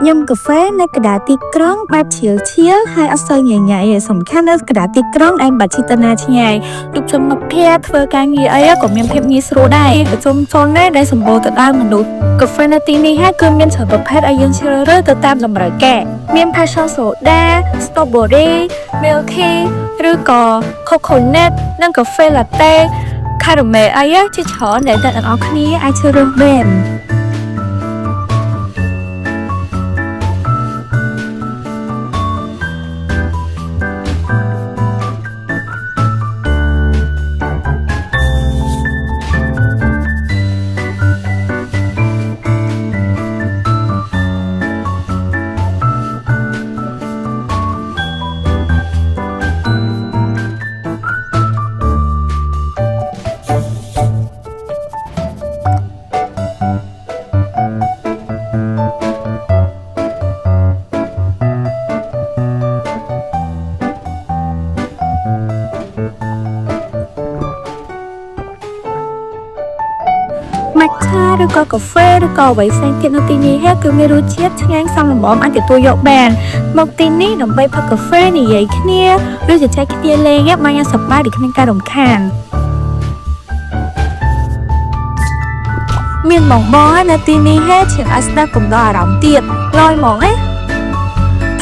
ញ៉ាំកាហ្វេនៅកណ្ដាលទីក្រុងបែបឈៀលហើយអត់សូវញញ៉ៃទេសំខាន់នៅកណ្ដាលទីក្រុងដែលបាច់ជិះទៅណាឆ្ងាយជួបជុំមិត្តភក្តិធ្វើការងារអីក៏មានភាពងាយស្រួលដែរប្រជុំជនដែលសម្បូរទៅដោយមនុស្សកាហ្វេនៅទីនេះគឺមានច្រើនប្រភេទឲ្យយើងជ្រើសរើសទៅតាមតម្រូវការមាន passion soda strawberry milky ឬក៏ coconut និងកាហ្វេ latte caramel អីជាច្រើនដែលអ្នកទាំងអស់គ្នាអាចជ្រើសរើសបានmatcha ឬក៏កាហ្វេឬក៏អ្វីផ្សេងទៀតនៅទីនេះគឺមានរសជាតិឆ្ងាញ់សមល្មមអាចទទួលយកបានមកទីនេះដើម្បីផឹកកាហ្វេនិយាយគ្នាឬជជែកគ្នាលេងបានយ៉ាងសប្បាយដូចគ្មានការរំខានមានបងនៅទីនេះជាងអាចស្ដាប់កំដរអារម្មណ៍ទៀតលយហ្មង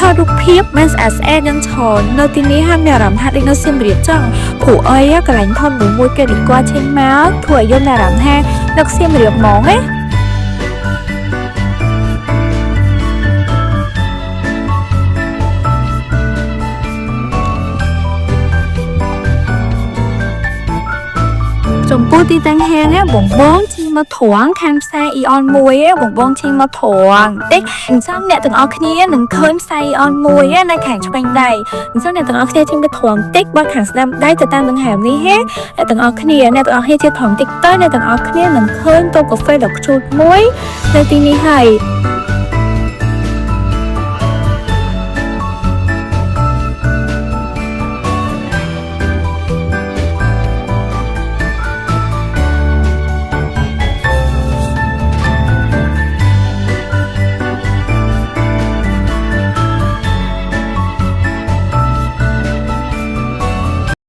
ថតរូបភាពមិនស្អាតយ៉ាងច្រើននៅទីនេះមានអារម្មណ៍ថាដូចនៅសៀមរាបចឹងព្រោះអីកន្លែងថតមួយគេរីកចេញមកធ្វើឲ្យយើងមានអារម្មណ៍ថានៅសៀមរាបហ្មងចំពោះទីតាំងហាងបងជិះមកត្រង់ខាងផ្សារអ៊ីអន1បងជិះមកត្រង់តិចអញ្ចឹងអ្នកទាំងអស់គ្នានឹងឃើញផ្សារអ៊ីអន1នៅខាងឆ្វេងដៃអញ្ចឹងអ្នកទាំងអស់គ្នាជិះមកត្រង់តិចបើខាងស្ដាំដៃទៅតាមដង្ហើមនេះអ្នកទាំងអស់គ្នាជិះត្រង់តិចទៅអ្នកទាំងអស់គ្នានឹងឃើញតូកាហ្វេដ៏ខ្ជូតមួយនៅទីនេះហើយ